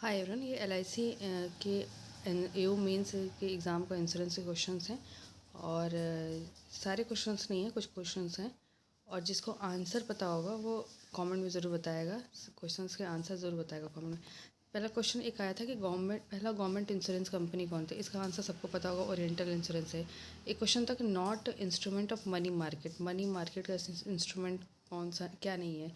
Hi everyone, ये LIC के एओ mains के एग्ज़ाम का इंश्योरेंस के क्वेश्चंस हैं और सारे क्वेश्चंस नहीं हैं, कुछ क्वेश्चंस हैं और जिसको आंसर पता होगा वो कमेंट में ज़रूर बताएगा। क्वेश्चंस के आंसर ज़रूर बताएगा कमेंट में। पहला क्वेश्चन एक आया था कि पहला गवर्नमेंट इंश्योरेंस कंपनी कौन थी। इसका आंसर सबको पता होगा, ओरिएंटल इंश्योरेंस है। एक क्वेश्चन था कि not instrument of money market का इंस्ट्रूमेंट कौन सा क्या नहीं है।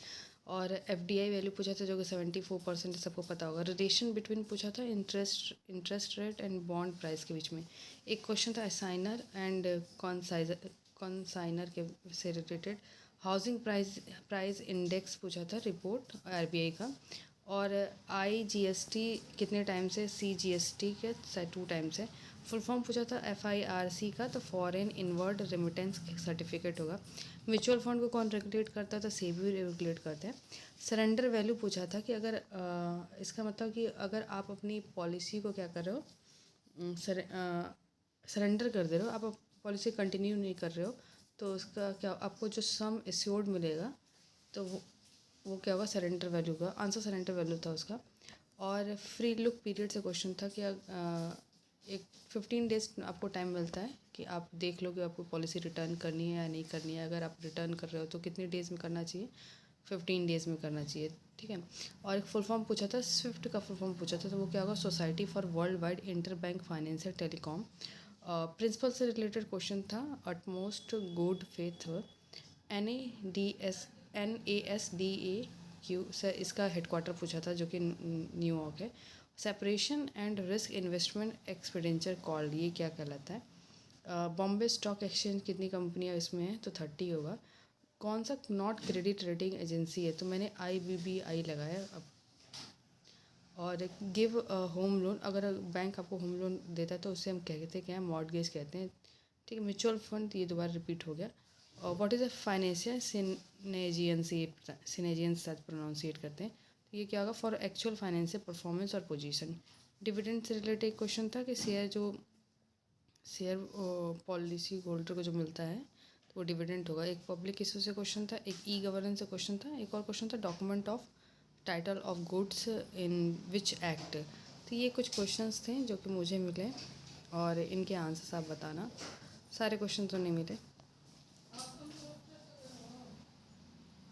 और एफडीआई वैल्यू पूछा था जो कि 74% सबको पता होगा। रिलेशन बिटवीन पूछा था interest rate and bond price के बीच में। एक क्वेश्चन था असाइनर एंड कॉन्साइनर के से रिलेटेड। हाउसिंग प्राइस इंडेक्स पूछा था, रिपोर्ट आरबीआई का। और आईजीएसटी कितने टाइम से, सीजीएसटी के 2 टाइम से। फुल फॉर्म पूछा था एफआईआरसी का, तो फॉरेन इनवर्ड रेमिटेंस सर्टिफिकेट होगा। म्यूचुअल फंड को कौन रेगुलेट करता है, तो सेबी रेगुलेट करते हैं। सरेंडर वैल्यू पूछा था कि अगर इसका मतलब कि अगर आप अपनी पॉलिसी को क्या कर रहे हो, सरेंडर कर दे रहे हो, आप पॉलिसी कंटिन्यू नहीं कर रहे हो, तो उसका क्या आपको जो सम एश्योर्ड मिलेगा तो वो क्या होगा, सरेंडर वैल्यू का आंसर सरेंडर वैल्यू था उसका। और फ्री लुक पीरियड से क्वेश्चन था कि एक 15 डेज आपको टाइम मिलता है कि आप देख लो कि आपको पॉलिसी रिटर्न करनी है या नहीं करनी है। अगर आप रिटर्न कर रहे हो तो कितने डेज़ में करना चाहिए, 15 डेज़ में करना चाहिए, ठीक है। और एक फुल फॉर्म पूछा था, स्विफ्ट का फुल फॉर्म पूछा था, तो वो क्या होगा, society for worldwide interbank financial telecom. Principle से रिलेटेड क्वेश्चन था, अटमोस्ट गुड फेथ। NASDAQ से इसका हेडक्वार्टर पूछा था जो कि न्यूयॉर्क है। Separation and risk investment expenditure called, ये क्या कहलाता है। बॉम्बे स्टॉक एक्सचेंज कितनी कंपनियां इसमें हैं, तो 30 होगा। कौन सा नॉट क्रेडिट रेटिंग एजेंसी है, तो मैंने IBBI लगाया अब। और गिव होम लोन, अगर बैंक आपको होम लोन देता है तो उसे हम कहते हैं क्या, मॉर्टगेज कहते हैं, ठीक है। म्यूचुअल फंड, ये दोबारा रिपीट हो गया। और व्हाट इज़ अ फाइनेंशियल सिनेजियन साथ प्रोनाउंसिएट करते हैं, तो ये क्या होगा, फॉर एक्चुअल फाइनेंशियल परफॉर्मेंस और पोजीशन। डिविडेंड से रिलेटेड एक क्वेश्चन था कि शेयर पॉलिसी होल्डर को जो मिलता है तो वो डिविडेंड होगा। एक पब्लिक इशू से क्वेश्चन था, एक ई गवर्नेंस से क्वेश्चन था, एक और क्वेश्चन था document of title of goods in which act. तो ये कुछ क्वेश्चंस थे जो कि मुझे मिले और इनके आंसर्स आप बताना। सारे क्वेश्चन तो नहीं मिले।